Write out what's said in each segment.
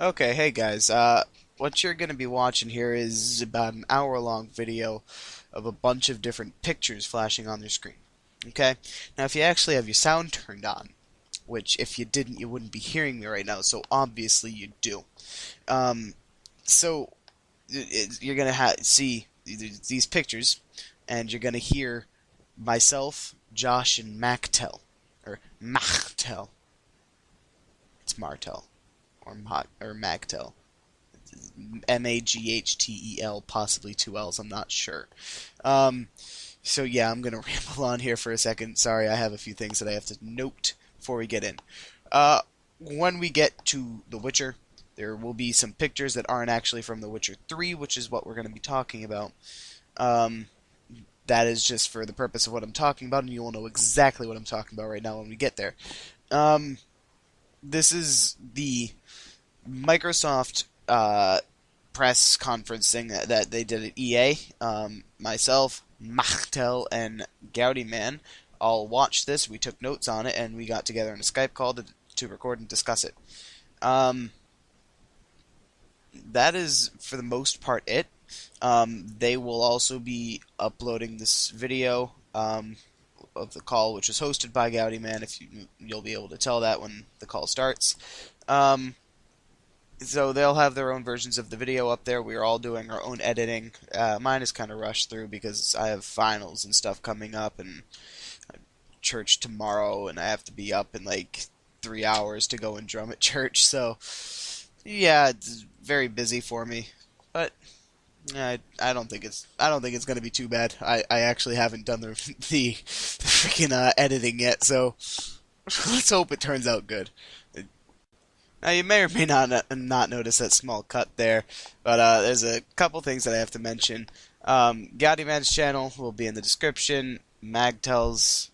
Okay, hey guys. What you're going to be watching here is about an hour-long video of a bunch of different pictures flashing on your screen. Okay? Now, if you actually have your sound turned on, which if you didn't, you wouldn't be hearing me right now, so obviously you do. Um, so you're going to see these pictures, and you're going to hear myself, Josh, and Maghtel, or Maghtel. It's Martel or Maghtel. Maghtel, possibly two L's. I'm not sure. Um, so yeah, I'm gonna ramble on here for a second. Sorry, I have a few things that I have to note before we get in. When we get to The Witcher, there will be some pictures that aren't actually from The Witcher 3, which is what we're going to be talking about. Um, that is just for the purpose of what I'm talking about, and you will know exactly what I'm talking about right now when we get there. Um, this is the Microsoft press conference thing that they did at EA. Myself, Maghtel, and Goudeyman all watched this. We took notes on it, and we got together in a Skype call to record and discuss it. That is, for the most part, it. They will also be uploading this video of the call, which was hosted by Goudeyman. If you'll be able to tell that when the call starts. So they'll have their own versions of the video up there. We're all doing our own editing. Mine is kind of rushed through because I have finals and stuff coming up and church tomorrow, and I have to be up in like 3 hours to go and drum at church. So yeah, it's very busy for me. But I don't think it's going to be too bad. I actually haven't done the freaking editing yet, so let's hope it turns out good. Now, you may or may not notice that small cut there, but there's a couple things that I have to mention. Goudeyman's channel will be in the description. Maghtel's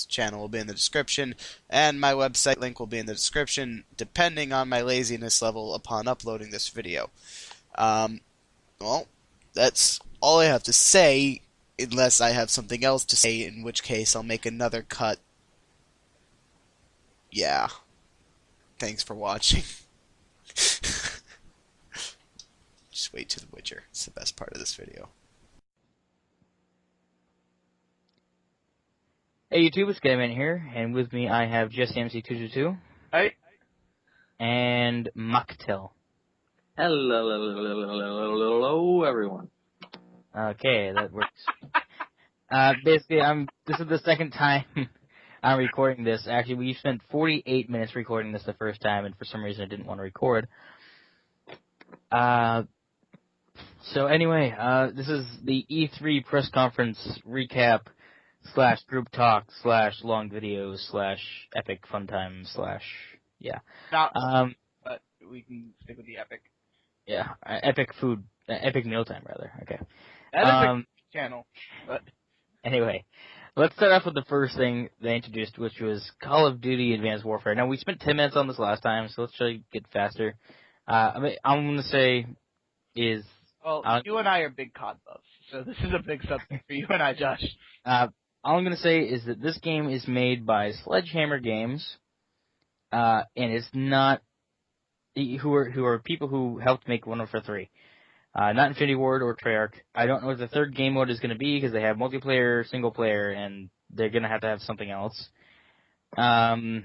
channel will be in the description, and my website link will be in the description, depending on my laziness level upon uploading this video. Well, that's all I have to say, unless I have something else to say, in which case I'll make another cut. Yeah. Thanks for watching. Just wait to The Witcher. It's the best part of this video. Hey YouTube, it's Goudeyman here, and with me I have JessMC222. Hey. And Maghtel. Hello, everyone. Okay, that works. Basically, this is the second time I'm recording this. Actually, we spent 48 minutes recording this the first time, and for some reason I didn't want to record. So anyway, this is the E3 press conference recap / group talk / long videos / epic fun time / yeah. Not, but we can stick with the epic. Yeah, epic food, epic mealtime rather. Okay. That is a channel. But anyway, let's start off with the first thing they introduced, which was Call of Duty Advanced Warfare. Now we spent 10 minutes on this last time, so let's try to get faster. I'm gonna say is. Well, you and I are big COD buffs, so this is a big subject for you and I, Josh. All I'm going to say is that this game is made by Sledgehammer Games, and it's not who are people who helped make Modern Warfare 3. Not Infinity Ward or Treyarch. I don't know what the third game mode is going to be because they have multiplayer, single player, and they're going to have something else. The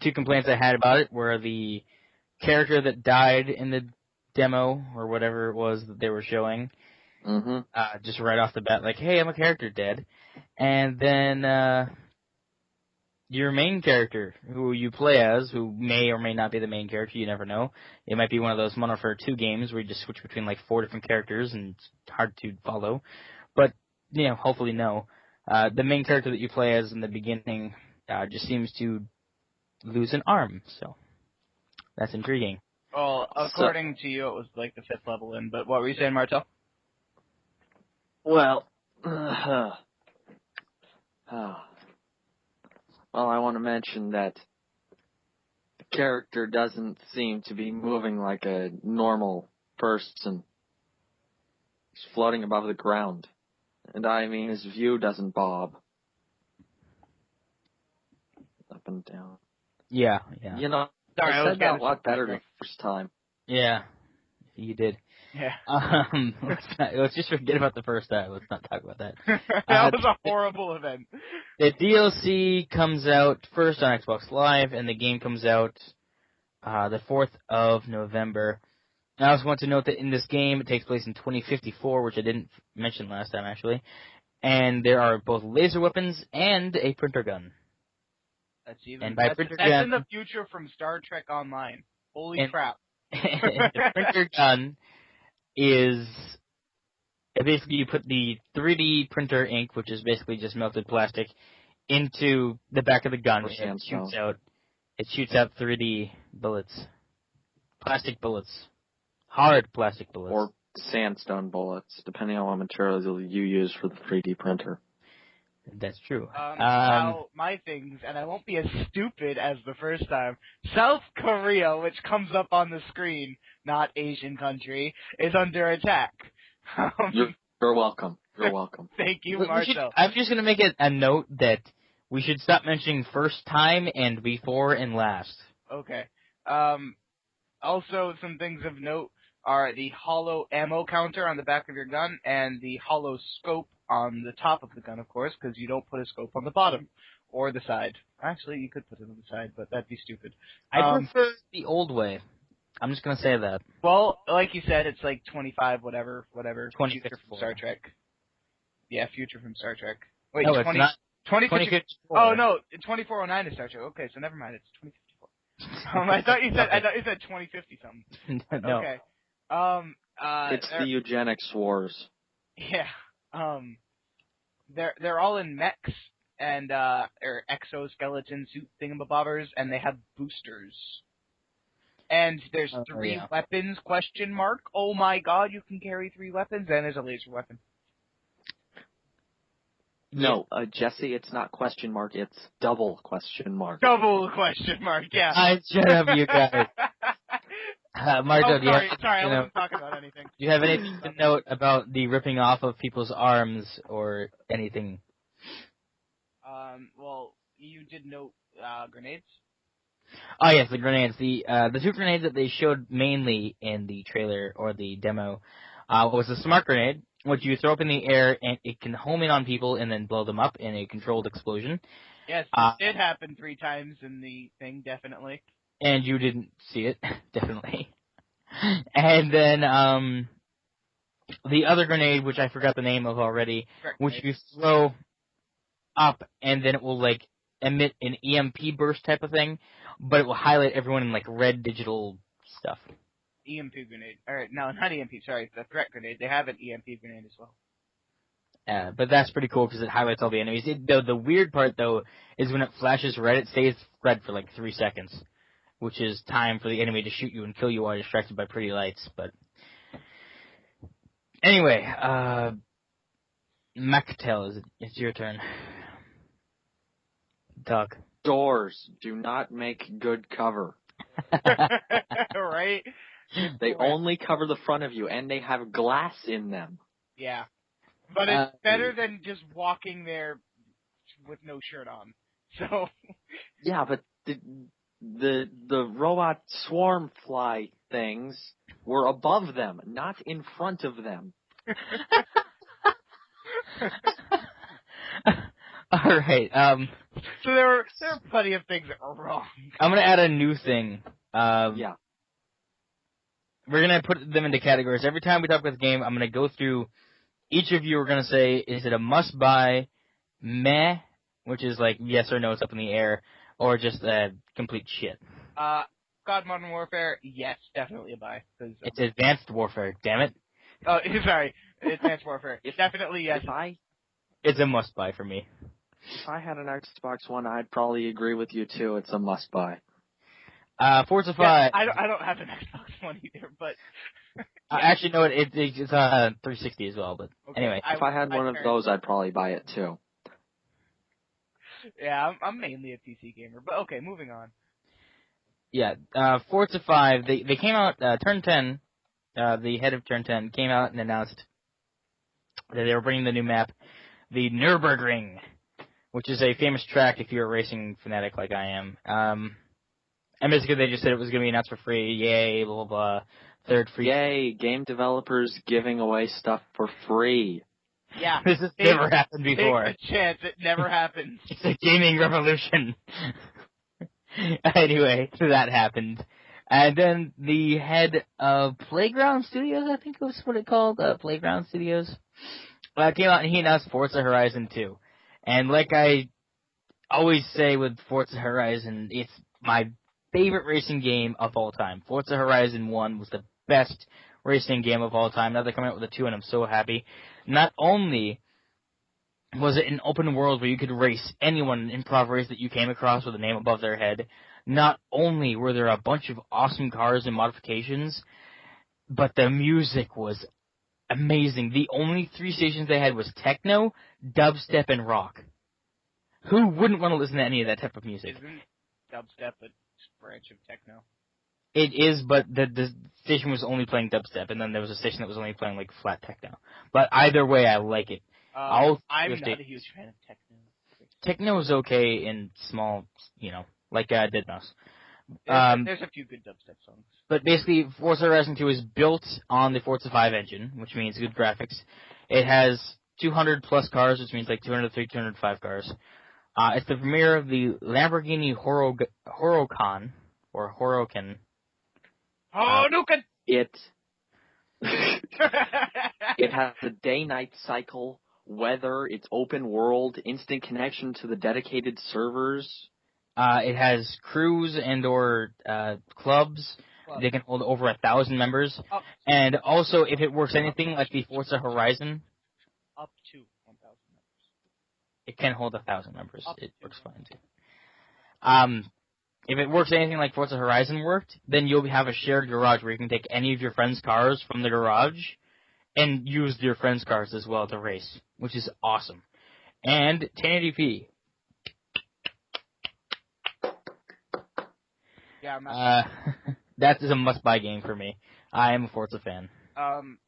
two complaints I had about it were the character that died in the demo or whatever it was that they were showing. Just right off the bat, like, hey, I'm a character dead. And then your main character, who you play as, who may or may not be the main character, you never know. It might be one of those Modern Warfare 2 games where you just switch between like 4 different characters and it's hard to follow. But, hopefully no. The main character that you play as in the beginning just seems to lose an arm, so that's intriguing. Well, according to you, it was like the 5th level in, but what were you saying, Martel? Well, well, I want to mention that the character doesn't seem to be moving like a normal person. He's floating above the ground. And I mean, his view doesn't bob up and down. Yeah. You know, Sorry, I I was said getting that a lot better the sidetracked. first time. Yeah. You did. Yeah. Let's just forget about the first time. Let's not talk about that. That was a horrible event. The DLC comes out first on Xbox Live, and the game comes out the 4th of November. I also want to note that in this game, it takes place in 2054, which I didn't mention last time, actually. And there are both laser weapons and a printer gun. That's And by that's printer in gun, the future from Star Trek Online. Holy And- crap. the printer gun is basically you put the 3D printer ink, which is basically just melted plastic, into the back of the gun, Or and sandstone. it shoots out 3D bullets, plastic bullets, hard plastic bullets. Or sandstone bullets, depending on what materials you use for the 3D printer. That's true. Now, my things, and I won't be as stupid as the first time, South Korea, which comes up on the screen, not Asian country, is under attack. You're welcome. You're welcome. Thank you, I'm Marcel. just going to make it a note that we should stop mentioning first time and before and last. Okay. Also, some things of note are the hollow ammo counter on the back of your gun and the hollow scope on the top of the gun, of course, because you don't put a scope on the bottom or the side. Actually, you could put it on the side, but that'd be stupid. I prefer the old way. I'm just going to say that. Well, like you said, it's like 25, whatever. Future 2054. from Star Trek. Yeah, future from Star Trek. Wait, No, it's not. 2054. Oh no, 2409 is Star Trek. Okay, so never mind. It's 2054. I thought you said 2050 something. No. Okay. It's the eugenics wars. Yeah. They're all in mechs and or exoskeleton suit thingamabobbers, and they have boosters. And there's 3 weapons, question mark. Oh my god, you can carry 3 weapons, and there's a laser weapon. No, Jesse, it's not question mark, it's double question mark. Double question mark, yeah. Shut up, you guys. Marco, sorry, I wasn't talking about anything. Do you have anything to note about the ripping off of people's arms or anything? Well, you did note grenades. Oh yes, the grenades. The 2 grenades that they showed mainly in the trailer or the demo was the smart grenade, which you throw up in the air and it can home in on people and then blow them up in a controlled explosion. Yes, this did happen 3 times in the thing, definitely. And you didn't see it, definitely. And then the other grenade, which I forgot the name of already, which you throw up and then it will like emit an EMP burst type of thing, but it will highlight everyone in like red digital stuff. EMP grenade. Or no, not EMP. Sorry, the threat grenade. They have an EMP grenade as well. But that's pretty cool because it highlights all the enemies. The weird part though is when it flashes red, it stays red for like 3 seconds, which is time for the enemy to shoot you and kill you while you're distracted by pretty lights. But anyway, Maghtel, it's your turn. Doug. Doors do not make good cover. Right? They only cover the front of you, and they have glass in them. Yeah. But it's better than just walking there with no shirt on. So. Yeah, but the robot swarm fly things were above them, not in front of them. All right. So there are plenty of things that were wrong. I'm gonna add a new thing. Yeah. We're gonna put them into categories. Every time we talk about the game, I'm gonna go through. Each of you are gonna say, is it a must-buy, meh, which is like yes or no, it's up in the air, or just complete shit. God Modern Warfare, yes, definitely a buy. It's Advanced Warfare, damn it. Oh, sorry, Advanced Warfare. Definitely yes. It's a must-buy for me. If I had an Xbox One, I'd probably agree with you too. It's a must-buy. Forza 5. Yeah, I don't have an Xbox One either, but actually, no, it's 360 as well. But okay, anyway, if I had one of those, I'd probably buy it too. Yeah, I'm mainly a PC gamer, but okay, moving on. Yeah, Forza 5. They came out Turn 10. The head of Turn 10 came out and announced that they were bringing the new map, the Nürburgring, which is a famous track if you're a racing fanatic like I am. And basically they just said it was going to be announced for free. Yay, blah, blah, blah. Third free. Yay, game developers giving away stuff for free. Yeah. This has never happened before. Take the chance. It never happens. It's a gaming revolution. Anyway, so that happened. And then the head of Playground Studios, I think was what it called, Playground Studios, came out and he announced Forza Horizon 2. And like I always say with Forza Horizon, it's my favorite racing game of all time. Forza Horizon 1 was the best racing game of all time. Now they're coming out with a 2 and I'm so happy. Not only was it an open world where you could race anyone in improv race that you came across with a name above their head, not only were there a bunch of awesome cars and modifications, but the music was amazing. The only 3 stations they had was techno, dubstep, and rock. Who wouldn't want to listen to any of that type of music? Isn't dubstep a branch of techno? It is, but the station was only playing dubstep, and then there was a station that was only playing like flat techno. But either way, I like it. I'm not a huge fan of techno. Techno is okay in small, like Deadmau5. There's a few good dubstep songs. But basically, Forza Horizon 2 is built on the Forza 5 engine, which means good graphics. It has 200 plus cars, which means like 203, 205 cars. It's the premiere of the Lamborghini Huracan, or Huracan. Hadouken! It has a day-night cycle, weather, it's open world, instant connection to the dedicated servers. It has crews and or clubs. They can hold over 1,000 members. And also, if it works anything like the Forza Horizon, up to 1,000 members. It can hold 1,000 members. It works fine too. If it works anything like Forza Horizon worked, then you'll have a shared garage where you can take any of your friends' cars from the garage and use your friends' cars as well to race, which is awesome. And 1080p. Yeah, I'm not. That is a must-buy game for me. I am a Forza fan.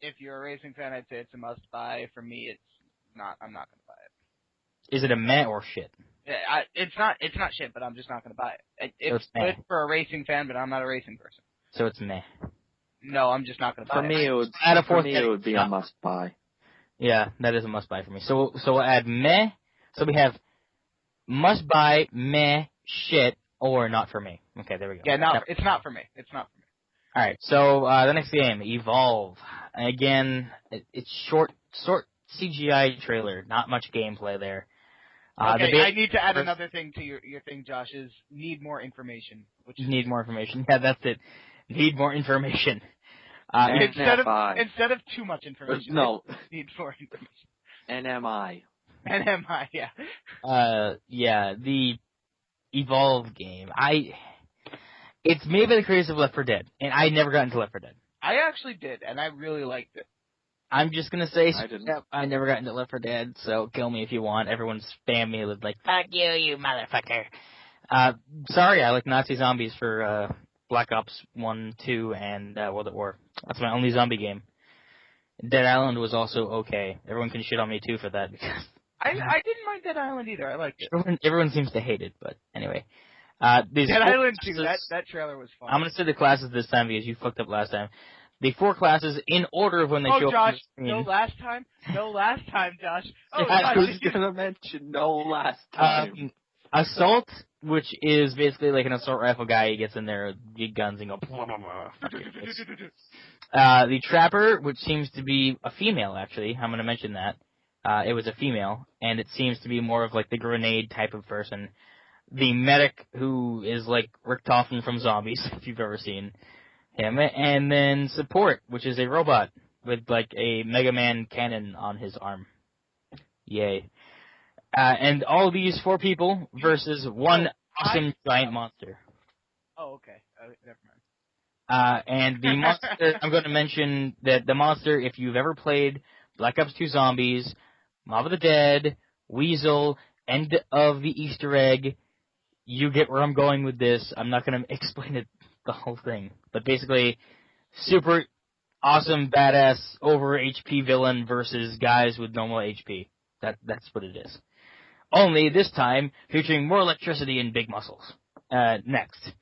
If you're a racing fan, I'd say it's a must-buy. For me, it's not. I'm not gonna buy it. Is it a meh or shit? It's not shit, but I'm just not gonna buy it. It's good for a racing fan, but I'm not a racing person. So it's meh. No, I'm just not gonna buy it. For me, it would be a must-buy. Yeah, that is a must-buy for me. So we'll add meh. So we have must-buy, meh, shit, or not for me. Okay, there we go. Yeah, it's not for me. It's not for me. All right, so the next game, Evolve. Again, it's short CGI trailer, not much gameplay there. Okay, I need to add another thing to your thing, Josh, is need more information. Need more information. Yeah, that's it. Need more information. Instead of too much information. No. Need more information. NMI, yeah. Yeah, the Evolve game. It's made by the creators of Left 4 Dead, and I never got into Left 4 Dead. I actually did, and I really liked it. I'm just gonna say, I didn't. I never got into Left 4 Dead, so kill me if you want. Everyone spam me with like, fuck you motherfucker. Sorry, I like Nazi zombies for Black Ops 1, 2, and World at War. That's my only zombie game. Dead Island was also okay. Everyone can shit on me too for that because I didn't mind Dead Island either. I liked it. Everyone seems to hate it, but anyway. Dead Island 2, that trailer was fun. I'm going to say the classes this time because you fucked up last time. The 4 classes in order of when they show Josh, up on the screen. No last time, Josh. Oh, I Josh. was going to mention no last time. Assault, which is basically like an assault rifle guy. He gets in there, big guns, and go. The Trapper, which seems to be a female, actually. I'm going to mention that. It was a female, and it seems to be more of like the grenade type of person. The Medic, who is like Rick Toffin from Zombies, if you've ever seen him. And then Support, which is a robot with like a Mega Man cannon on his arm. Yay. And all these 4 people versus one awesome giant monster. Oh, okay. Never mind. And the monster, I'm going to mention that the monster, if you've ever played Black Ops 2 Zombies, Mob of the Dead, Weasel, End of the Easter Egg, you get where I'm going with this. I'm not going to explain it, the whole thing. But basically, super awesome, badass, over HP villain versus guys with normal HP. That's what it is. Only this time, featuring more electricity and big muscles. Next.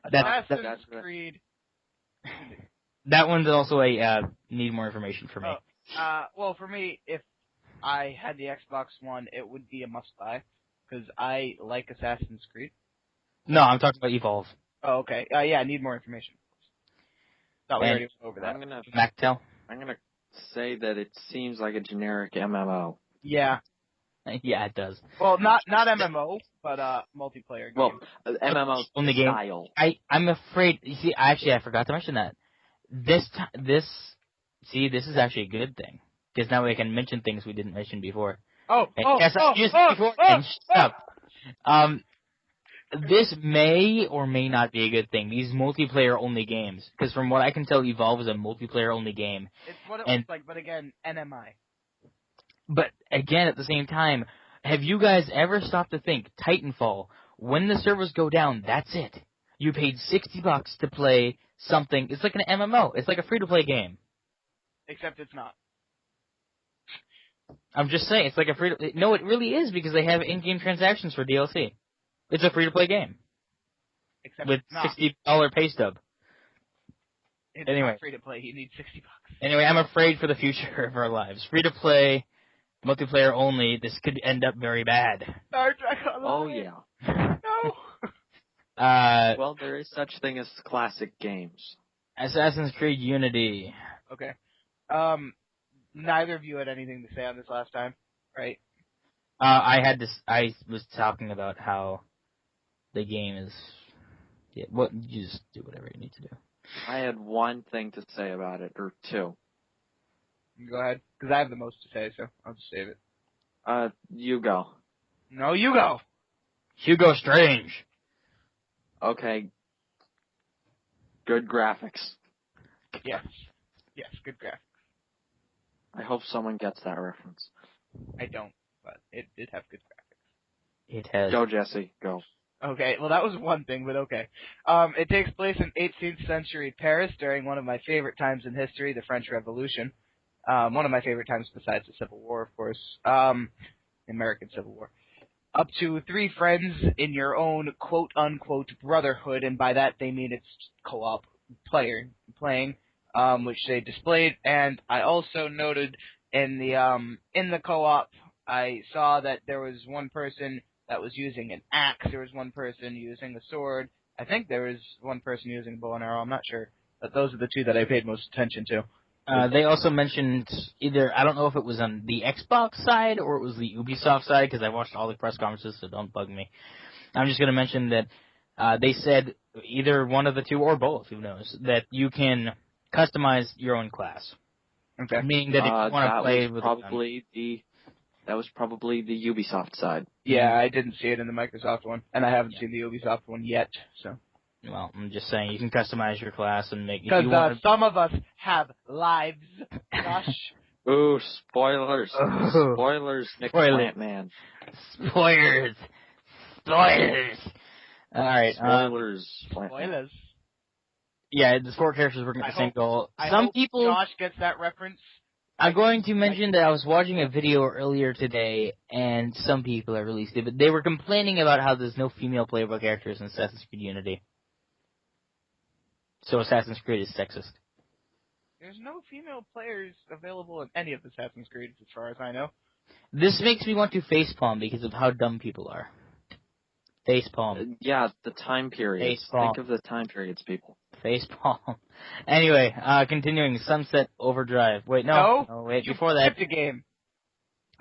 Assassin's Creed. That one's also a need more information for me. Well, for me, if I had the Xbox One, it would be a must-buy, because I like Assassin's Creed. No, I'm talking about Evolve. Oh, okay. Yeah, I need more information. Thought we already went over that. Maghtel? I'm gonna say that it seems like a generic MMO. Yeah. Yeah, it does. Well, not MMO, but multiplayer game. Well, MMO only style. Game. I'm afraid. You see, I forgot to mention that. This is actually a good thing, because now we can mention things we didn't mention before. Shut up. This may or may not be a good thing. These multiplayer-only games, because from what I can tell, Evolve is a multiplayer-only game. It's what it looks like, but again, NMI. But again, at the same time, have you guys ever stopped to think, Titanfall, when the servers go down, that's it. You paid $60 to play something. It's like an MMO. It's like a free-to-play game. Except it's not. I'm just saying, it's like a free-to... No, it really is, because they have in-game transactions for DLC. It's a free-to-play game. Except with it's not. $60 pay stub. It's Anyway. not free to play. You need $60. Anyway, I'm afraid for the future of our lives. Free-to-play, multiplayer only, this could end up very bad. Star Trek Online. Oh, yeah. No. Well, there is such thing as classic games. Assassin's Creed Unity. Okay. Neither of you had anything to say on this last time, right? I was talking about how the game is... Yeah, you just do whatever you need to do. I had one thing to say about it, or two. Go ahead, because I have the most to say, so I'll just save it. You go. No, you go. Hugo Strange. Okay. Good graphics. Yes. Yes, good graphics. I hope someone gets that reference. I don't, but it did have good graphics. It has. Go, Jesse. Go. Okay, well that was one thing, but okay. It takes place in 18th century Paris during one of my favorite times in history, the French Revolution. One of my favorite times besides the Civil War, of course. The American Civil War. Up to 3 friends in your own quote-unquote brotherhood, and by that they mean it's co-op playing, which they displayed. And I also noted in the co-op, I saw that there was one person that was using an axe, there was one person using a sword, I think there was one person using a bow and arrow, I'm not sure. But those are the 2 that I paid most attention to. They also mentioned either, I don't know if it was on the Xbox side or it was the Ubisoft side, because I watched all the press conferences, so don't bug me. I'm just going to mention that they said either one of the 2 or both, who knows, that you can customize your own class. Okay. Meaning that if you want to play with that was probably the Ubisoft side. Yeah, I didn't see it in the Microsoft one, and I haven't seen the Ubisoft one yet, so. Well, I'm just saying, you can customize your class and make... Because some of us have lives, gosh. Ooh, spoilers. Spoilers, Nick Plant Man. Spoilers. Alright. Spoilers. Yeah, the 4 characters working at the same goal. I hope Josh gets that reference. I'm going to mention that I was watching a video earlier today, and some people are really stupid. They were complaining about how there's no female playable characters in Assassin's Creed Unity. So Assassin's Creed is sexist. There's no female players available in any of Assassin's Creed, as far as I know. This makes me want to facepalm because of how dumb people are. Facepalm. Yeah, the time periods. Facepalm. Think of the time periods, people. Facepalm. Anyway, continuing, Sunset Overdrive. Wait, no. Oh, wait, before that. Skipped a game.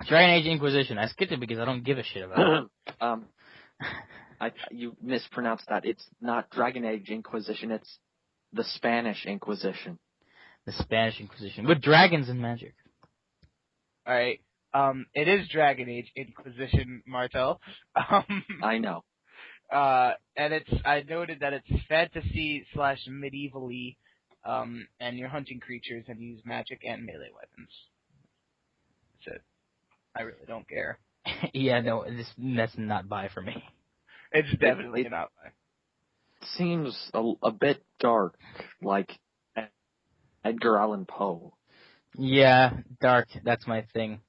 Dragon Age Inquisition. I skipped it because I don't give a shit about it. You mispronounced that. It's not Dragon Age Inquisition, it's the Spanish Inquisition. The Spanish Inquisition. With dragons and magic. Alright. It is Dragon Age Inquisition, Martel. I know. And I noted that it's fantasy/medievally, and you're hunting creatures and use magic and melee weapons. That's it. I really don't care. Yeah, no, that's not buy for me. It's definitely not buy. Seems a bit dark, like Edgar Allan Poe. Yeah, dark. That's my thing.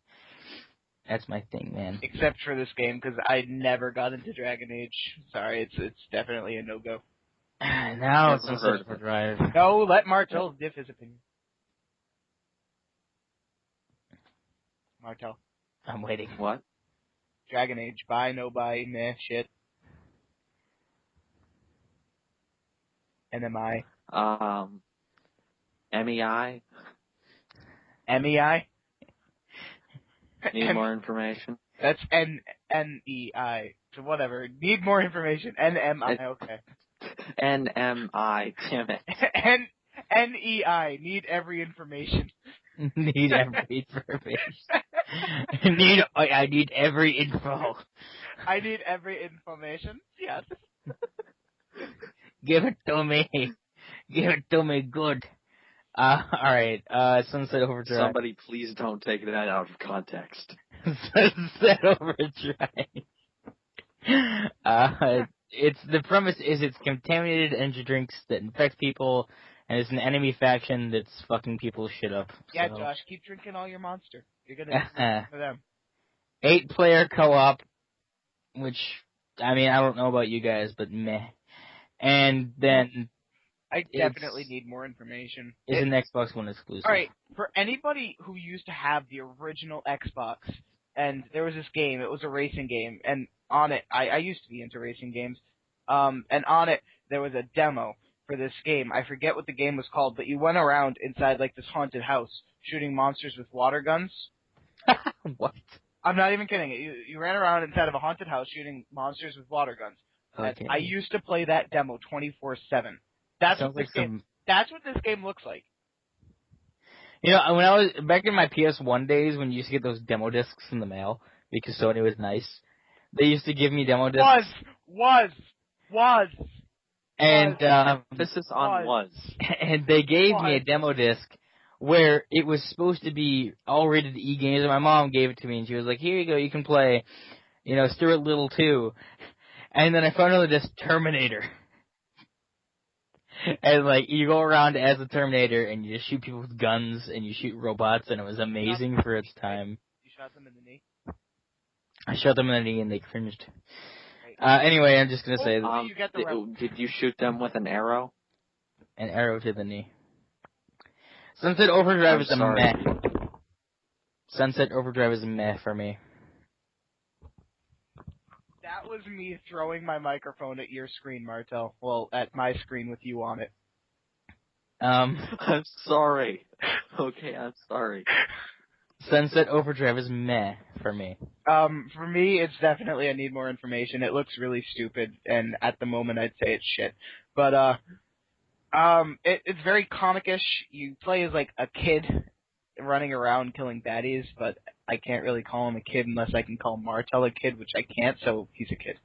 That's my thing, man. Except for this game, because I never got into Dragon Age. Sorry, it's definitely a no-go. Now it's Never Sunset heard of it. Overdrive. No, let Martel give his opinion. Martel. I'm waiting. What? Dragon Age. Buy, no buy, meh, shit. NMI. MEI? MEI? Need more information? That's NEI. So whatever. Need more information. NMI, okay. NMI, damn it. NEI. Need every information. Need every information. I need every info. I need every information. Yes. Give it to me. Give it to me good. Alright, Sunset Overdrive. Somebody please don't take that out of context. Sunset Overdrive. The premise is it's contaminated energy drinks that infect people, and it's an enemy faction that's fucking people's shit up. Yeah, so. Josh, keep drinking all your Monster. You're gonna for them. 8-player co-op, which, I mean, I don't know about you guys, but meh. And then I definitely need more information. It's an Xbox One exclusive. Alright, for anybody who used to have the original Xbox, and there was this game, it was a racing game, and on it, I used to be into racing games, and on it, there was a demo for this game. I forget what the game was called, but you went around inside, like, this haunted house, shooting monsters with water guns. What? I'm not even kidding. You ran around inside of a haunted house shooting monsters with water guns. Okay. I used to play that demo 24/7. That's what this game looks like. You know, when I was back in my PS1 days, when you used to get those demo discs in the mail because Sony was nice, they used to give me demo discs. Was. And Emphasis on was. And they gave me a demo disc where it was supposed to be all rated E games, and my mom gave it to me, and she was like, "Here you go, you can play, Stuart Little 2." And then I found out this Terminator. And, you go around as a Terminator, and you just shoot people with guns, and you shoot robots, and it was amazing for its time. You shot them in the knee? I shot them in the knee, and they cringed. Anyway, I'm just gonna say that. Did you shoot them with an arrow? An arrow to the knee. Sunset Overdrive is a meh. Sunset Overdrive is a meh for me. That was me throwing my microphone at your screen, Martel. Well, at my screen with you on it. I'm sorry. Okay, I'm sorry. Sunset Overdrive is meh for me. For me, it's definitely I need more information. It looks really stupid, and at the moment I'd say it's shit. But, it's very comic-ish. You play as, a kid running around killing baddies, but I can't really call him a kid unless I can call Martel a kid, which I can't, so he's a kid.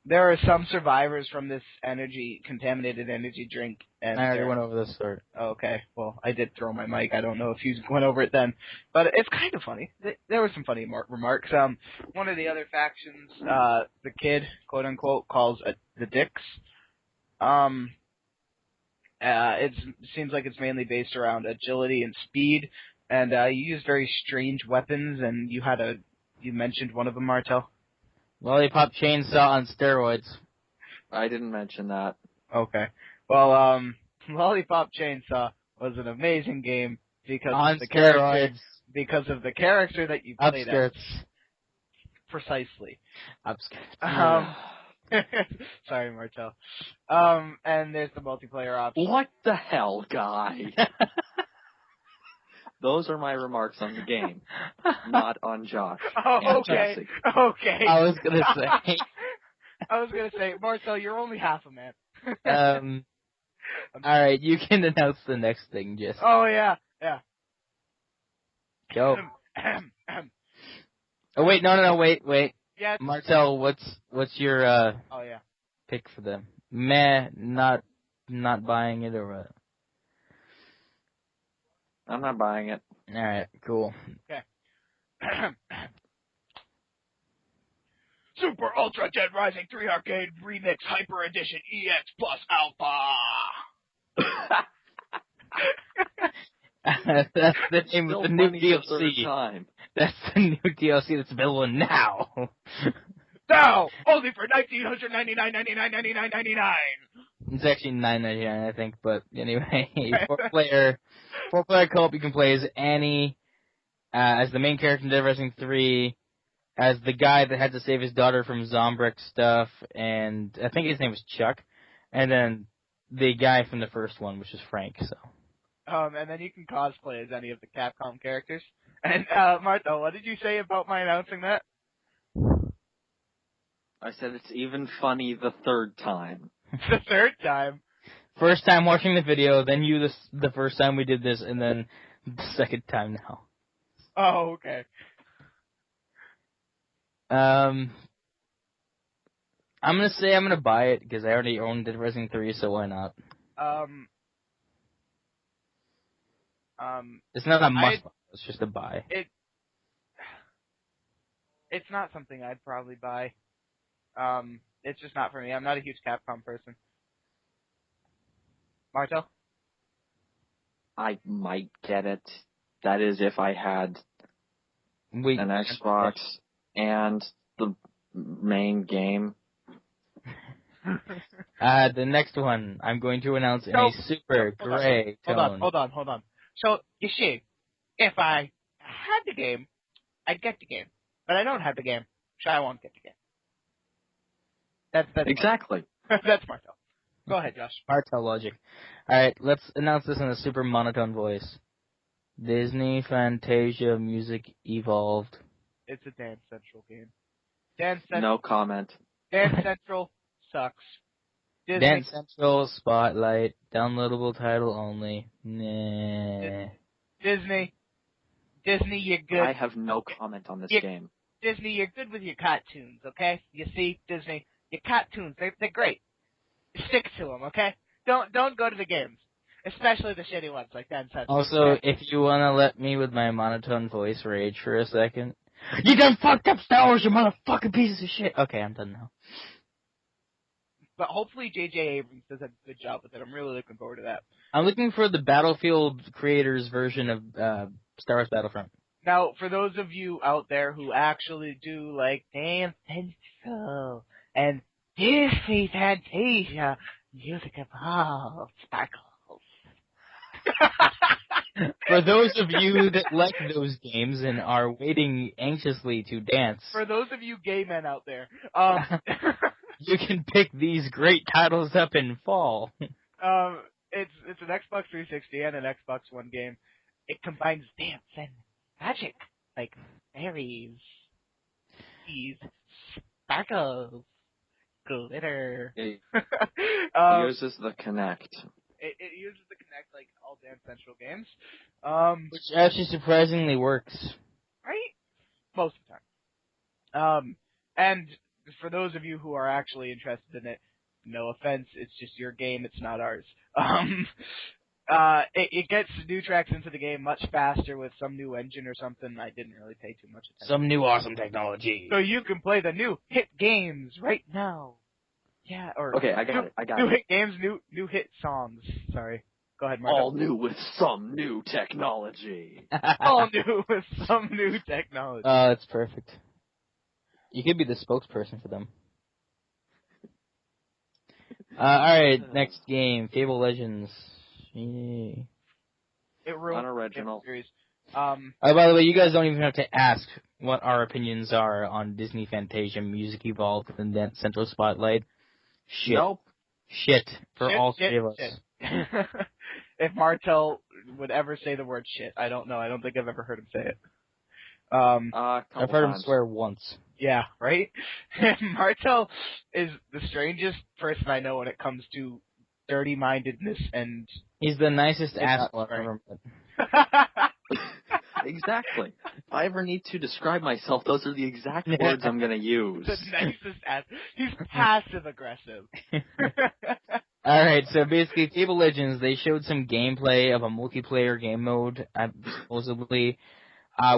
There are some survivors from this contaminated energy drink. And I already went over this story. Okay, well, I did throw my mic. I don't know if you went over it then. But it's kind of funny. There were some funny remarks. One of the other factions, the kid, quote-unquote, calls the Dicks. It seems like it's mainly based around agility and speed, and you use very strange weapons, and you mentioned one of them, Martel? Lollipop Chainsaw on steroids. I didn't mention that. Okay. Well, Lollipop Chainsaw was an amazing game because of the character that you played as. Precisely. Upskirts. Sorry, Martel. And there's the multiplayer option. What the hell, guy? Those are my remarks on the game, not on Josh. Oh, okay. Jesse. Okay. I was gonna say, Marcel, you're only half a man. Alright, you can announce the next thing, Jesse. Oh, yeah. Go. Oh, wait, no, wait. Yeah. Marcel, what's your, oh, yeah. pick for them? Meh, not buying it, or what? I'm not buying it. Alright, cool. Okay. Super Ultra Dead Rising 3 Arcade Remix Hyper Edition EX Plus Alpha. That's the name of the new DLC. Time. That's the new DLC that's available now. Now, only for $1,999.99. It's actually $9.99, I think, but anyway, four-player co-op. You can play as Annie, as the main character in Dead Rising 3, as the guy that had to save his daughter from Zombrex stuff, and I think his name was Chuck, and then the guy from the first one, which is Frank. So. And then you can cosplay as any of the Capcom characters. And Martha, what did you say about my announcing that? I said it's even funny the third time. The third time. First time watching the video, then you the first time we did this, and then the second time now. Oh, okay. I'm gonna say I'm gonna buy it because I already own Dead Rising 3, so why not? It's not a must. It's just a buy. It's not something I'd probably buy. It's just not for me. I'm not a huge Capcom person. Martel? I might get it. That is if I had an Xbox and the main game. The next one I'm going to announce in a super gray tone. Hold on. So, you see, if I had the game, I'd get the game. But I don't have the game, so I won't get the game. That's exactly. That's Martel. Go ahead, Josh. Martel logic. Alright, let's announce this in a super monotone voice. Disney Fantasia Music Evolved. It's a Dance Central game. Dance Central. No comment. Dance Central sucks. Disney. Dance Central Spotlight. Downloadable title only. Nah. Disney, you're good. I have no comment on this game. Disney, you're good with your cartoons, okay? You see, Disney, your cartoons, they're great. Stick to them, okay? Don't go to the games. Especially the shitty ones like Dance Central. Also, if you wanna let me with my monotone voice rage for a second. You done fucked up Star Wars, you motherfucking pieces of shit! Okay, I'm done now. But hopefully J.J. Abrams does a good job with it. I'm really looking forward to that. I'm looking for the Battlefield creators version of Star Wars Battlefront. Now, for those of you out there who actually do like Dance Central and Disney Fantasia, Music Evolved, Sparkles. For those of you that like those games and are waiting anxiously to dance. For those of you gay men out there, you can pick these great titles up in fall. It's an Xbox 360 and an Xbox One game. It combines dance and magic, like fairies, bees, sparkles, glitter. It uses the Kinect. It uses the Kinect like all Dance Central games. Which actually surprisingly works. Right? Most of the time. And for those of you who are actually interested in it, no offense, it's just your game, it's not ours. It gets new tracks into the game much faster with some new engine or something. I didn't really pay too much attention. Some new awesome technology. So you can play the new hit games right now. Yeah, or okay, I got it. New hit games, new hit songs. Sorry. Go ahead, Mark. All new with some new technology. All new with some new technology. Oh, that's perfect. You could be the spokesperson for them. Alright, next game, Fable Legends. Yay. It ruined unoriginal. the series. Oh, by the way, you guys don't even have to ask what our opinions are on Disney Fantasia, Music Evolved, and Dance Central Spotlight. Shit. Nope. Shit for all three of us. If Martel would ever say the word shit, I don't know. I don't think I've ever heard him say it. I've heard him swear once. Yeah, right? Martel is the strangest person I know when it comes to dirty-mindedness and... He's the nicest asshole I've ever met. Exactly. If I ever need to describe myself, those are the exact words I'm going to use. The nicest ass. He's passive-aggressive. Alright, so basically, Fable Legends, they showed some gameplay of a multiplayer game mode, supposedly,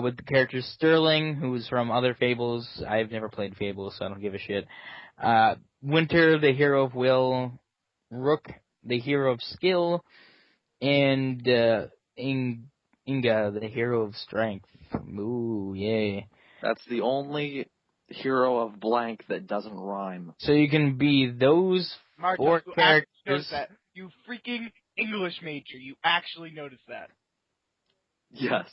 with the character Sterling, who's from other Fables. I've never played Fables, so I don't give a shit. Winter, the hero of will. Rook, the hero of skill. And Inga, the hero of strength. Ooh, yay. That's the only hero of blank that doesn't rhyme. So you can be those Marta, 4 you actually characters. noticed that. You freaking English major. You actually noticed that. Yes.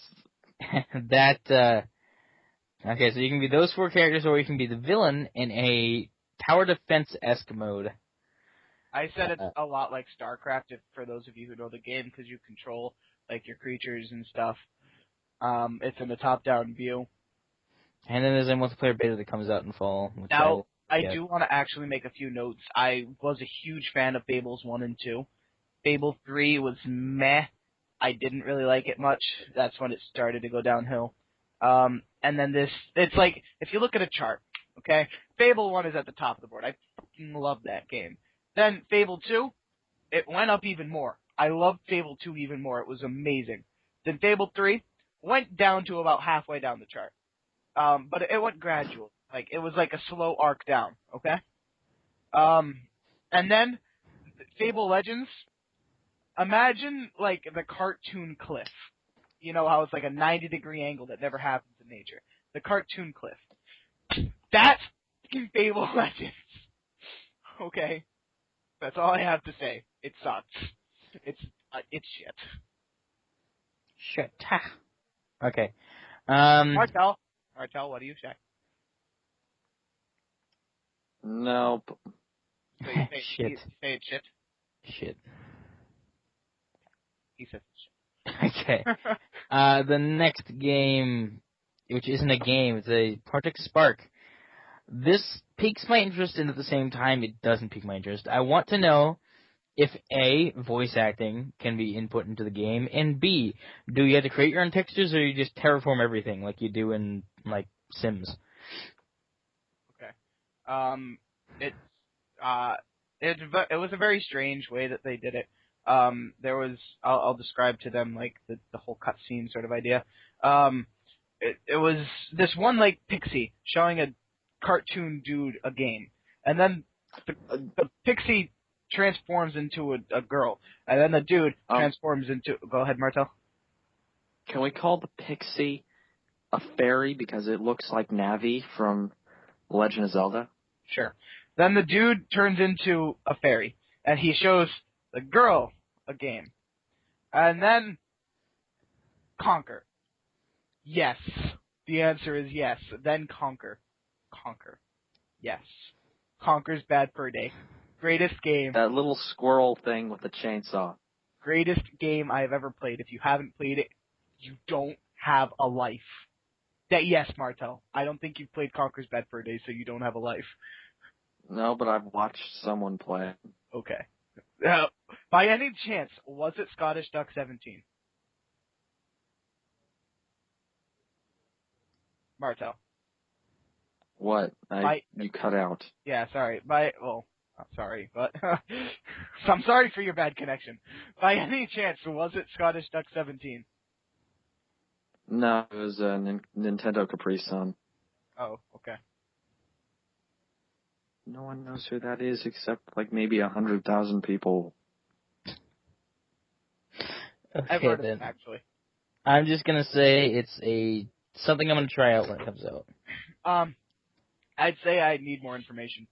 Okay, so you can be those 4 characters, or you can be the villain in a tower defense-esque mode. I said it's a lot like StarCraft, for those of you who know the game, because you control like your creatures and stuff. It's in the top-down view. And then there's a multiplayer beta that comes out in fall. Which Now, I do want to actually make a few notes. I was a huge fan of Fables 1 and 2. Fable 3 was meh. I didn't really like it much. That's when it started to go downhill. And then it's like, if you look at a chart, okay, Fable 1 is at the top of the board. I fucking love that game. Then Fable 2, it went up even more. I loved Fable 2 even more. It was amazing. Then Fable 3 went down to about halfway down the chart. But it went gradual. Like, it was like a slow arc down, okay? And then Fable Legends, imagine like the cartoon cliff. You know how it's like a 90-degree angle that never happens in nature. The cartoon cliff. That's fucking Fable Legends. Okay? That's all I have to say. It sucks. It's shit. Shit. Okay. Martel, what do you say? Nope. So you say, Shit. You say it's shit? Shit. He says it's shit. Okay. The next game, which isn't a game, it's a Project Spark. This piques my interest, and at the same time, it doesn't pique my interest. I want to know if A, voice acting can be input into the game, and B, do you have to create your own textures, or you just terraform everything like you do in, like, Sims? Okay. It was a very strange way that they did it. There was, I'll describe to them like the whole cutscene sort of idea. It was this one like pixie showing a cartoon dude a game, and then the pixie transforms into a girl, and then the dude transforms into. Go ahead, Martel. Can we call the pixie a fairy because it looks like Navi from Legend of Zelda? Sure. Then the dude turns into a fairy, and he shows the girl a game. And then Conquer. Yes. The answer is yes. Then Conquer. Conquer. Yes. Conquer's Bad Fur Day. Greatest game. That little squirrel thing with the chainsaw. Greatest game I have ever played. If you haven't played it, you don't have a life. Yes, Martel. I don't think you've played Conquer's Bad Fur Day, so you don't have a life. No, but I've watched someone play it. Okay. By any chance, was it Scottish Duck 17? Martel. What? You cut out. Yeah, sorry. I'm sorry, but I'm sorry for your bad connection. By any chance, was it Scottish Duck 17? No, it was a Nintendo Capri Sun. Oh, okay. No one knows who that is except like maybe 100,000 people. Okay, I've heard then. of it, actually. I'm just gonna say it's something I'm gonna try out when it comes out. I'd say I need more information.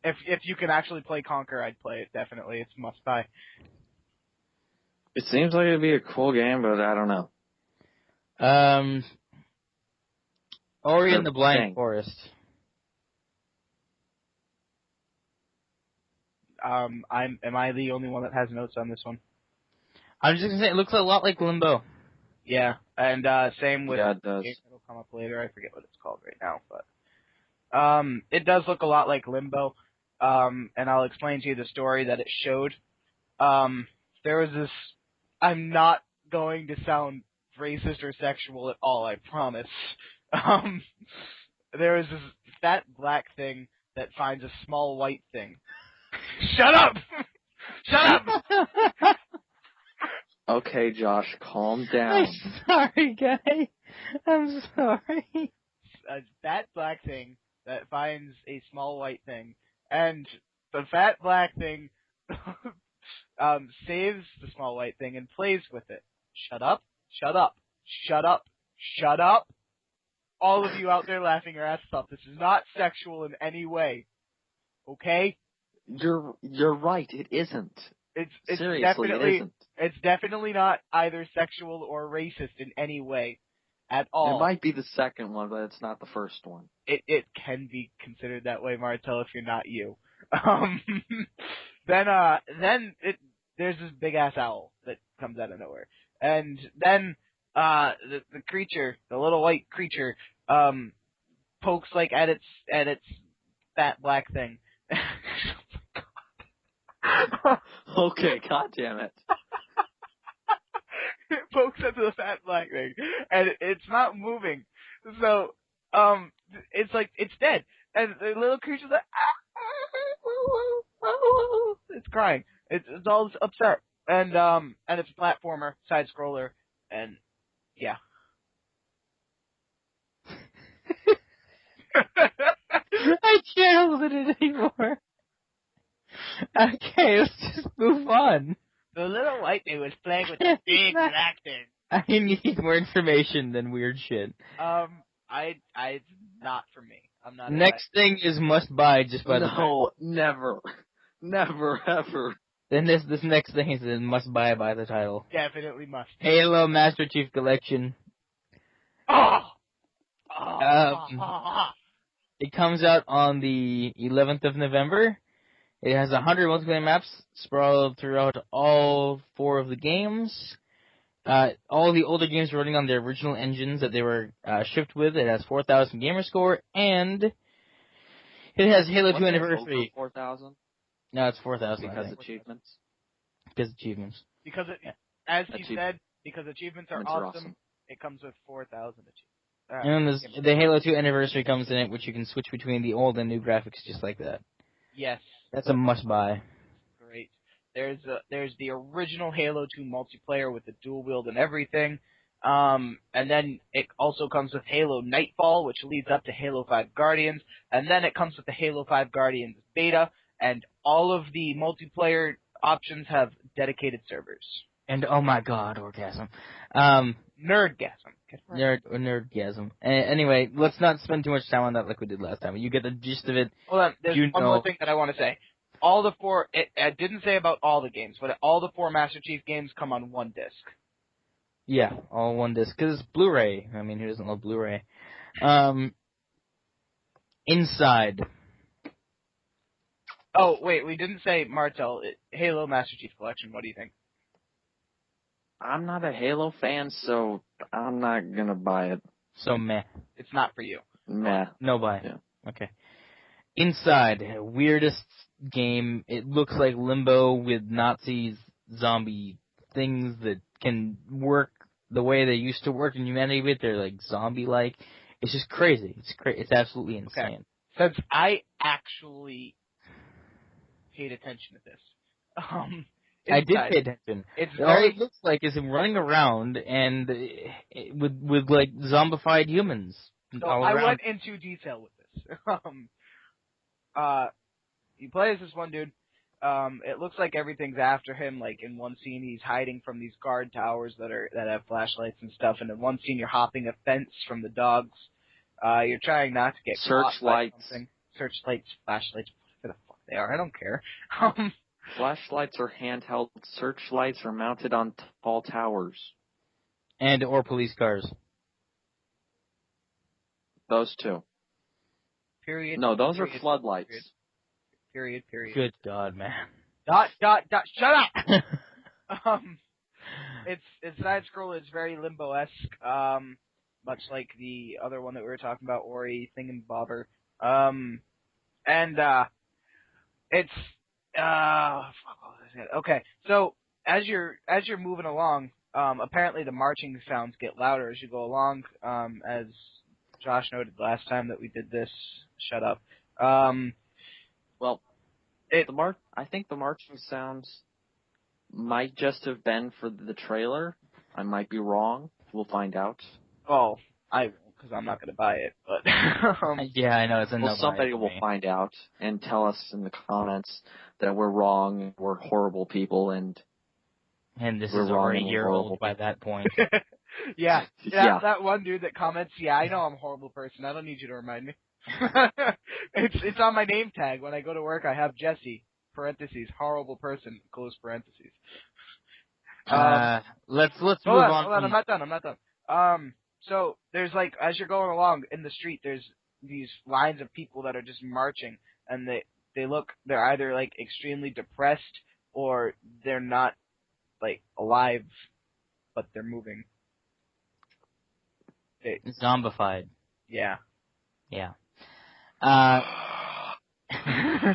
If you can actually play Conquer, I'd play it, definitely. It's a must-buy. It seems like it'd be a cool game, but I don't know. Ori and the Blind Forest. Am I the only one that has notes on this one? I'm just gonna say it looks a lot like Limbo. Yeah, and same with it does. It'll come up later. I forget what it's called right now, but it does look a lot like Limbo. And I'll explain to you the story that it showed. There was this. I'm not going to sound racist or sexual at all. I promise. There was this fat black thing that finds a small white thing. Shut up! Shut up! Okay, Josh, calm down. I'm sorry, guy. I'm sorry. A fat black thing that finds a small white thing, and the fat black thing saves the small white thing and plays with it. Shut up! Shut up! Shut up! Shut up! all of you out there laughing your asses off. This is not sexual in any way. Okay? You're right. It isn't. It's Seriously, definitely it isn't. it's definitely not either sexual or racist in any way at all. It might be the second one, but it's not the first one. It can be considered that way, Martel, if you're not you. Then there's this big ass owl that comes out of nowhere. And then the creature, the little white creature, pokes like at its fat black thing. Okay, goddamn it. It pokes into the fat black thing, and it's not moving. So, it's like, it's dead. And the little creature's like, it's crying. It's all upset. And it's a platformer, side scroller, and yeah. I can't hold it anymore. Okay, let's just move on. The little white thing was playing with the big black thing. I need more information than weird shit. It's not for me. I'm not. Next thing is must buy just by the title. No, never, ever. Then this next thing is a must buy by the title. Definitely must. Halo Master Chief Collection. It comes out on the 11th of November. It has 100 multiplayer maps sprawled throughout all 4 of the games. All the older games are running on their original engines that they were shipped with. It has 4,000 gamer score, and it has Halo 2 Anniversary. 4,000? No, it's 4,000. Because achievements? Because achievements. Because as you said, because achievements are awesome, it comes with 4,000 achievements. And then the Halo 2 Anniversary comes in it, which you can switch between the old and new graphics just like that. Yes. That's a must-buy. Great. There's the original Halo 2 multiplayer with the dual wield and everything. And then it also comes with Halo Nightfall, which leads up to Halo 5 Guardians. And then it comes with the Halo 5 Guardians beta. And all of the multiplayer options have dedicated servers. And oh my god, orgasm. Nerdgasm. Nerdgasm. Anyway, let's not spend too much time on that like we did last time. You get the gist of it. Hold on, there's one more thing that I want to say. All the 4, it didn't say about all the games, but all the 4 Master Chief games come on one disc. Yeah, all one disc. Because it's Blu-ray. I mean, who doesn't love Blu-ray? Inside. Oh, wait, we didn't say Martel. Halo Master Chief Collection, what do you think? I'm not a Halo fan, so I'm not gonna buy it. So meh. It's not for you. Meh. No buy. Yeah. Okay. Inside, weirdest game. It looks like Limbo with Nazi zombie things that can work the way they used to work in humanity, but they're like zombie-like. It's just crazy. It's absolutely insane. Okay. Since I actually paid attention to this, I did pay attention. All it looks like is him running around and with like zombified humans. So all I around. went into detail with this. He plays this one dude. It looks like everything's after him. Like in one scene, he's hiding from these guard towers that have flashlights and stuff. And in one scene, you're hopping a fence from the dogs. You're trying not to get caught by something. Searchlights, flashlights, whatever the fuck they are. I don't care. Flashlights are handheld. Searchlights are mounted on tall towers. And or police cars. Those two. Period. No, those period, are floodlights. Period. Good God, man. Dot. Shut up! It's side scroll. It's very Limbo-esque. Much like the other one that we were talking about, Ori Thingamabobber. It's okay. So as you're moving along, apparently the marching sounds get louder as you go along. As Josh noted last time that we did this. Shut up. Well, I think the marching sounds might just have been for the trailer. I might be wrong. We'll find out. Oh, I won't, because I'm not going to buy it. But yeah, I know it's a no. Well, somebody will find out and tell us in the comments that we're wrong, and we're horrible people, and this we're is wrong already a and year horrible old by that point. Yeah. Yeah. That one dude that comments, yeah, I know I'm a horrible person. I don't need you to remind me. It's on my name tag. When I go to work, I have Jesse, parentheses, horrible person, close parentheses. Let's move Hold on. on, I'm not done. So there's like, as you're going along in the street, there's these lines of people that are just marching, and they're either like extremely depressed or they're not like alive, but they're moving. Zombified. Yeah. Yeah.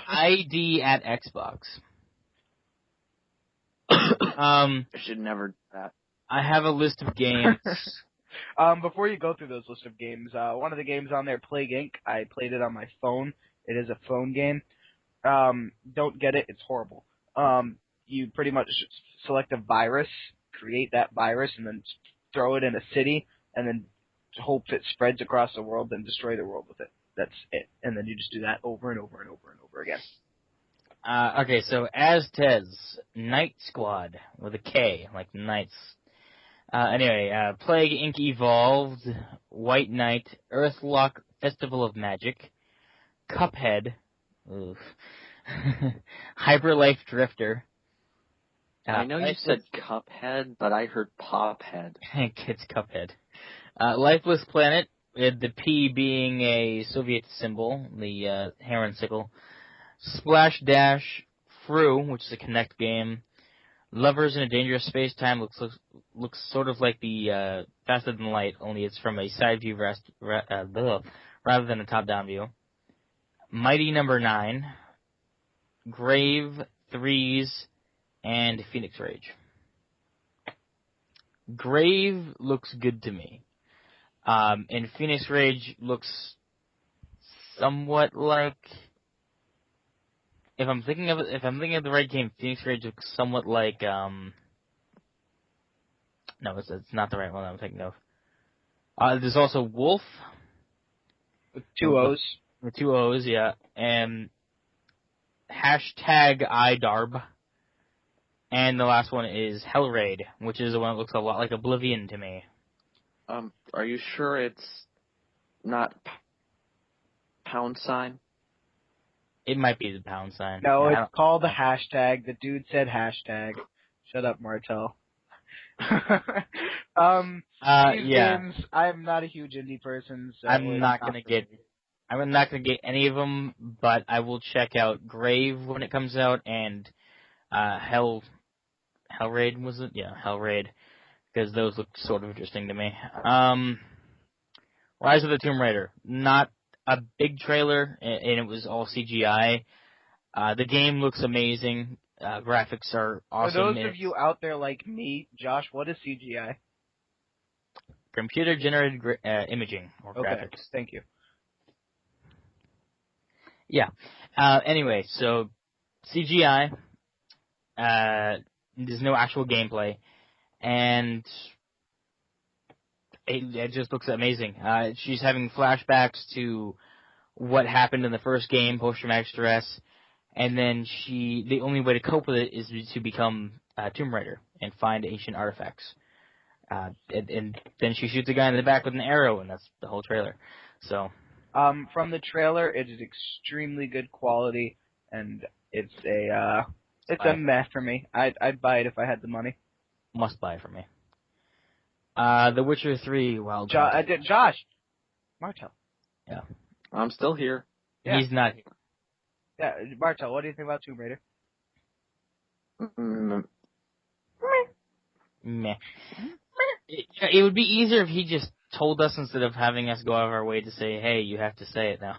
ID at Xbox. I should never do that. I have a list of games. Before you go through those list of games, one of the games on there, Plague Inc., I played it on my phone. It is a phone game. Don't get it, it's horrible. You pretty much select a virus, create that virus, and then throw it in a city, and then hope it spreads across the world, then destroy the world with it. That's it. And then you just do that over and over and over and over again. Okay, so Aztez, Night Squad, with a K, like Knights. Anyway, Plague Inc. Evolved, White Knight, Earthlock, Festival of Magic, Cuphead, oof. Hyperlife Drifter. I know you said Cuphead, but I heard Pophead. It's Cuphead. Lifeless Planet, with the P being a Soviet symbol, the heron sickle. Splash Dash, Fru, which is a Kinect game. Lovers in a Dangerous Space-Time looks sort of like the Faster Than Light, only it's from a side view rather than a top-down view. Mighty Number 9, Grave, Threes, and Phoenix Rage. Grave looks good to me. And Phoenix Rage looks somewhat like, if I'm thinking of the right game, Phoenix Rage looks somewhat like no, it's not the right one I'm thinking of. There's also Wolf With two O's. With two O's, yeah, and #iDarb. And the last one is Hellraid, which is the one that looks a lot like Oblivion to me. Are you sure it's not $? It might be the pound sign. No, it's called the hashtag. The dude said hashtag. Shut up, Martel. These games, I'm not a huge indie person, so I'm not gonna get any of them, but I will check out Grave when it comes out, and Hellraid, was it? Yeah, Hellraid, because those look sort of interesting to me. Rise of the Tomb Raider, not a big trailer, and it was all CGI. The game looks amazing. Graphics are awesome. For those of you out there like me, Josh, what is CGI? Computer-generated imaging, or graphics. Thank you. Yeah. Anyway, so CGI, there's no actual gameplay, and it just looks amazing. She's having flashbacks to what happened in the first game, post-traumatic stress, and then the only way to cope with it is to become Tomb Raider and find ancient artifacts. And then she shoots a guy in the back with an arrow, and that's the whole trailer. So, from the trailer, it is extremely good quality, and it's a meh for me. I'd buy it if I had the money. Must buy for me. The Witcher 3 Wild Hunt. Josh! Martel. Yeah. I'm still here. Yeah. He's not here. Yeah, Martel, what do you think about Tomb Raider? Meh. It would be easier if he just told us instead of having us go out of our way to say, hey, you have to say it now.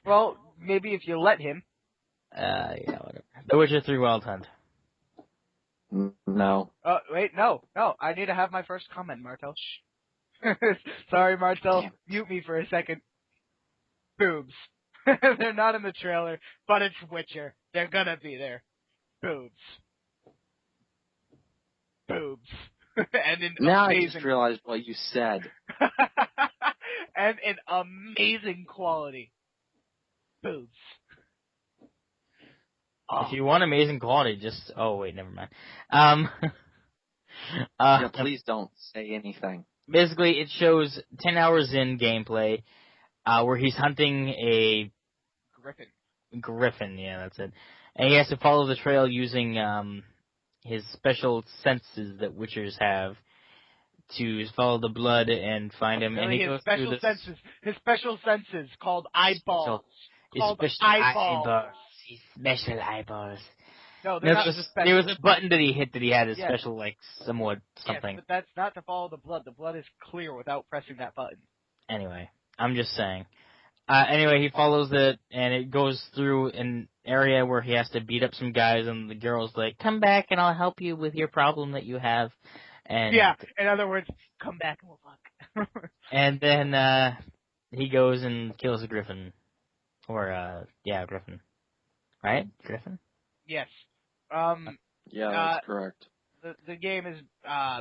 Well, maybe if you let him. Yeah, whatever. The Witcher 3 Wild Hunt. No. Wait, no. I need to have my first comment, Martel. Shh. Sorry, Martel. Damn. Mute me for a second. Boobs. They're not in the trailer, but it's Witcher. They're gonna be there. Boobs. And now I just realized what you said. And in amazing quality. Boobs. If you want amazing quality, just... Oh, wait, never mind. Yeah, please don't say anything. Basically, it shows 10 hours in gameplay, where he's hunting a griffin. Yeah, that's it. And he has to follow the trail using his special senses that witchers have to follow the blood and find him. And he goes through this. His special senses called eyeballs. His special eyeballs. His special eyeballs. No, they're not there was a button that he hit that he had his special, like, somewhat something. Yes, but that's not to follow the blood. The blood is clear without pressing that button. Anyway, I'm just saying. Anyway, he follows it, and it goes through an area where he has to beat up some guys, and the girl's like, come back and I'll help you with your problem that you have. And yeah, in other words, come back and we'll fuck. And then he goes and kills a griffin. Or, griffin. Right? Griffin? Yes. Yeah, that's correct. The game is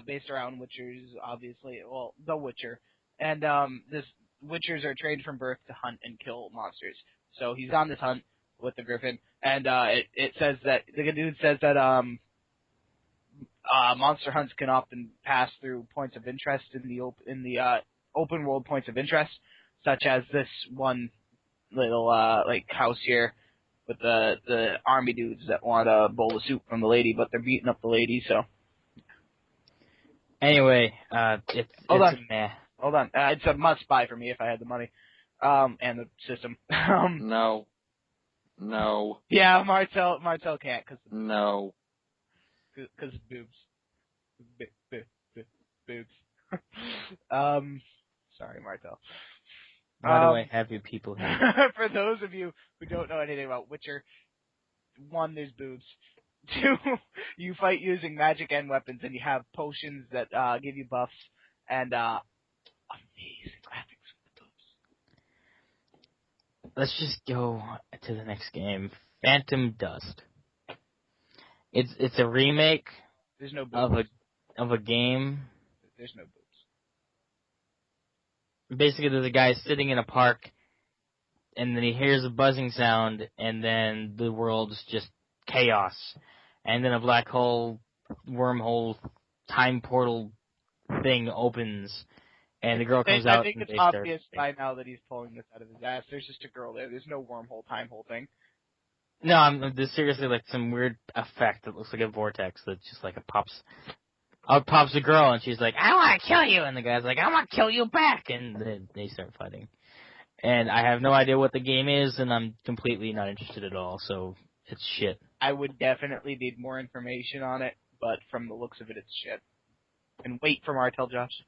based around witchers, obviously. Well, the Witcher. And this witchers are trained from birth to hunt and kill monsters. So he's on this hunt with the griffin, and it says that the dude says that monster hunts can often pass through points of interest in the open world points of interest, such as this one little like house here with the army dudes that want a bowl of soup from the lady, but they're beating up the lady. So anyway, it's Hold on. meh. It's a must buy for me if I had the money, and the system. No. Yeah, Martel can't because boobs. Boobs. Sorry, Martel. Why do I have you people here? For those of you who don't know anything about Witcher, 1, there's boobs. 2, you fight using magic and weapons, and you have potions that give you buffs, and amazing graphics with the boobs. Let's just go to the next game. Phantom Dust. It's a remake There's no boobs. of a game. There's no boobs. Basically, there's a guy sitting in a park, and then he hears a buzzing sound, and then the world's just chaos. And then a black hole, wormhole, time portal thing opens, and the girl comes out. I think it's obvious by now that he's pulling this out of his ass. There's just a girl there. There's no wormhole, time hole thing. No, there's seriously like some weird effect that looks like a vortex that just like out pops a girl, and she's like, I want to kill you, and the guy's like, I want to kill you back, and they start fighting. And I have no idea what the game is, and I'm completely not interested at all, so it's shit. I would definitely need more information on it, but from the looks of it, it's shit. And wait for Martel, Josh.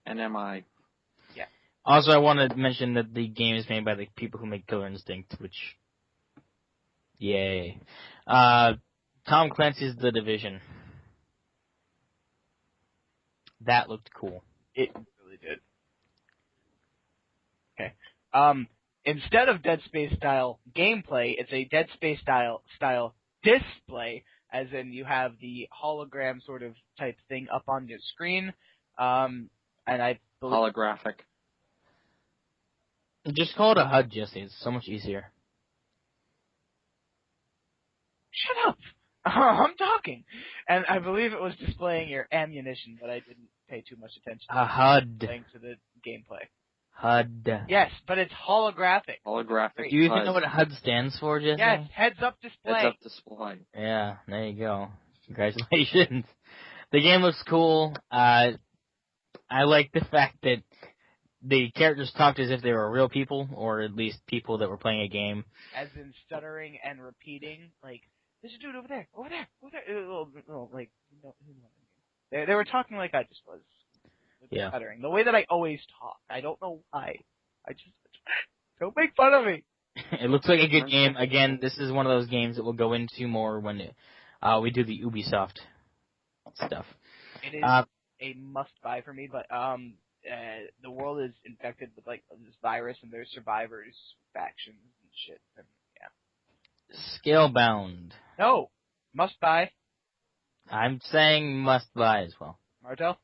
And am I? Yeah. Also, I want to mention that the game is made by the people who make Killer Instinct, which, yay. Tom Clancy's The Division. That looked cool. It really did. Okay. Instead of Dead Space style gameplay, it's a Dead Space style display, as in you have the hologram sort of type thing up on your screen. And I believe Holographic. Just call it a HUD, Jesse. It's so much easier. Shut up! I'm talking. And I believe it was displaying your ammunition, but I didn't pay too much attention. A HUD. Thanks to the gameplay. HUD. Yes, but it's holographic. Holographic. Do you even know what HUD stands for, Jesse? Yes, heads-up display. Heads-up display. Yeah, there you go. Congratulations. The game looks cool. I like the fact that the characters talked as if they were real people, or at least people that were playing a game. As in stuttering and repeating, like, there's a dude over there. Like, they were talking like I just was. Yeah. Stuttering. The way that I always talk. I don't know why. I just don't make fun of me. It looks like a good game. Again, this is one of those games that we'll go into more when we do the Ubisoft stuff. It is a must-buy for me, but the world is infected with like this virus, and there's survivors, factions, and shit. And, yeah. Scalebound. No, must-buy. I'm saying must-buy as well. Martel?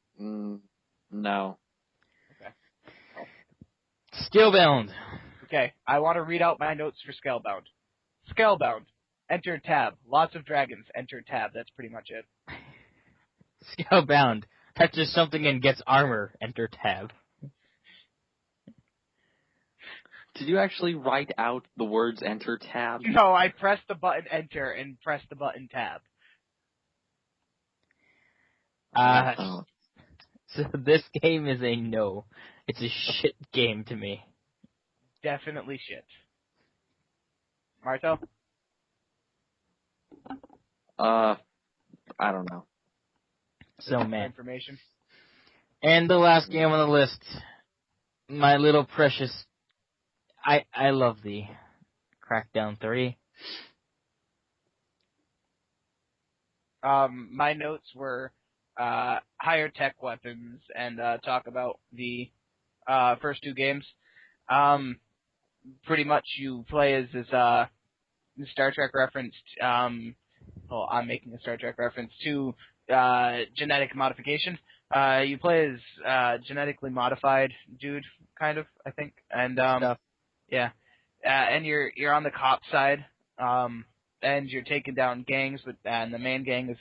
No. Okay. Scalebound. Okay, I want to read out my notes for Scalebound. Scalebound. Enter tab. Lots of dragons. Enter tab. That's pretty much it. Scalebound touches something and gets armor. Enter tab. Did you actually write out the words enter tab? No, I pressed the button enter and pressed the button tab. So this game is a no. It's a shit game to me. Definitely shit. Marto? I don't know. So For man. information. And the last game on the list, my little precious. I love the Crackdown 3. My notes were higher tech weapons and talk about the first two games. Pretty much you play as this Star Trek referenced. Well, I'm making a Star Trek reference to genetic modification. You play as genetically modified dude, kind of, I think, and yeah, and you're on the cop side, and you're taking down gangs, and the main gang is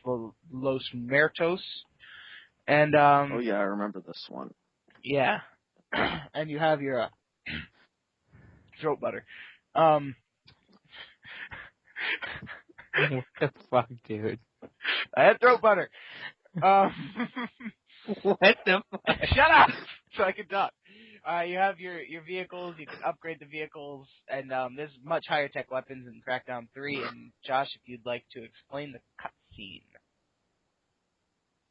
Los Muertos, and Oh yeah, I remember this one. yeah, and you have your throat butter. What the fuck, dude? I had throat butter. What the fuck? Shut up, so I can talk. You have your vehicles. You can upgrade the vehicles, and there's much higher tech weapons in Crackdown 3. And Josh, if you'd like to explain the cutscene.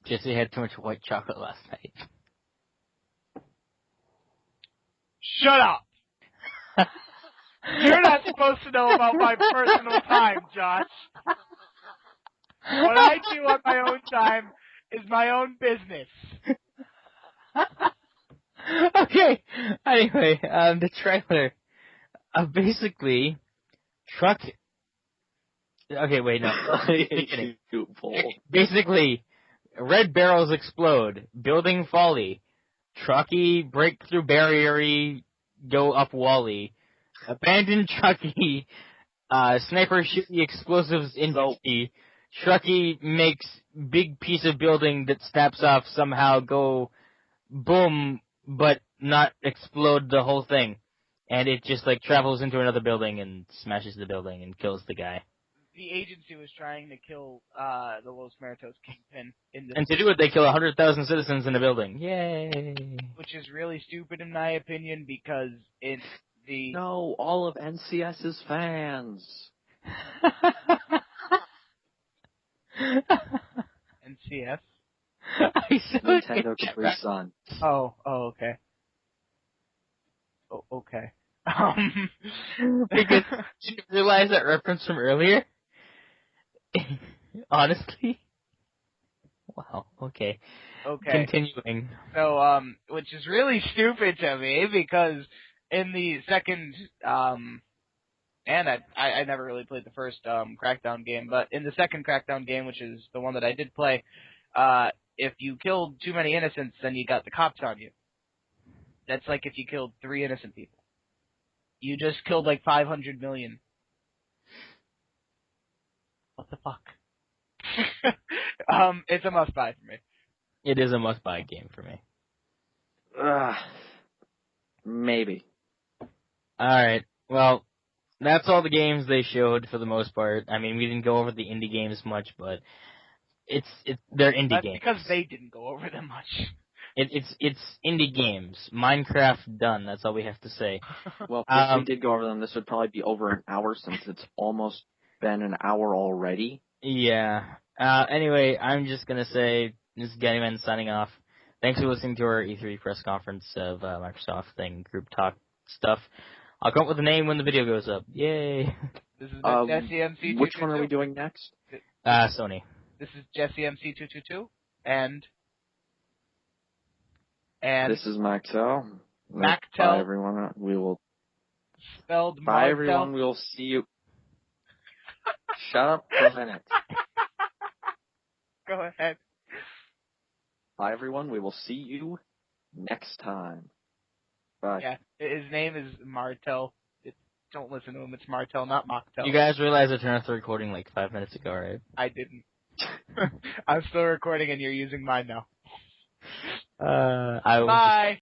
Jesse had too much white chocolate last night. Shut up! You're not supposed to know about my personal time, Josh. What I do on my own time is my own business. Okay. Anyway, the trailer. Basically, truck. Okay, wait, no. Basically, red barrels explode. Building folly. Trucky break through barrier. Go up wally. Abandoned Trucky. Sniper shoot the explosives in Trucky. Trucky makes big piece of building that snaps off somehow. Go boom, but not explode the whole thing. And it just like travels into another building and smashes the building and kills the guy. The agency was trying to kill the Los Muertos kingpin in this. And to do it, they kill 100,000 citizens in a building. Yay! Which is really stupid in my opinion because in the No, all of NCS's fans. NCS. Nintendo Capri Sun. Oh, okay. Oh, okay. Because did you realize that reference from earlier? Honestly? Wow, okay. Okay. Continuing. So, which is really stupid to me because in the second, and I never really played the first, Crackdown game, but in the second Crackdown game, which is the one that I did play, if you killed too many innocents, then you got the cops on you. That's like if you killed 3 innocent people. You just killed like 500 million. What the fuck? It's a must-buy for me. It is a must-buy game for me. Maybe. Alright, well, that's all the games they showed for the most part. I mean, we didn't go over the indie games much, but they're indie games. Because they didn't go over them much. It's indie games. Minecraft done, that's all we have to say. Well, if we did go over them, this would probably be over an hour since it's almost been an hour already. Yeah. Anyway, I'm just gonna say, this is Goudeyman signing off. Thanks for listening to our E3 press conference of Microsoft thing, group talk stuff. I'll come up with a name when the video goes up. Yay! This is Jesse MC222. Which one are we doing next? Sony. This is Jesse MC222, and this is Maghtel. Maghtel. Bye, everyone. We will. Spelled Bye, Maghtel. everyone. We will see you. Shut up for a minute. Go ahead. Bye, everyone. We will see you next time. Bye. Yeah, his name is Martel. Don't listen to him. It's Martel, not Maghtel. You guys realize I turned off the recording like 5 minutes ago, right? I didn't. I'm still recording and you're using mine now. I will Bye.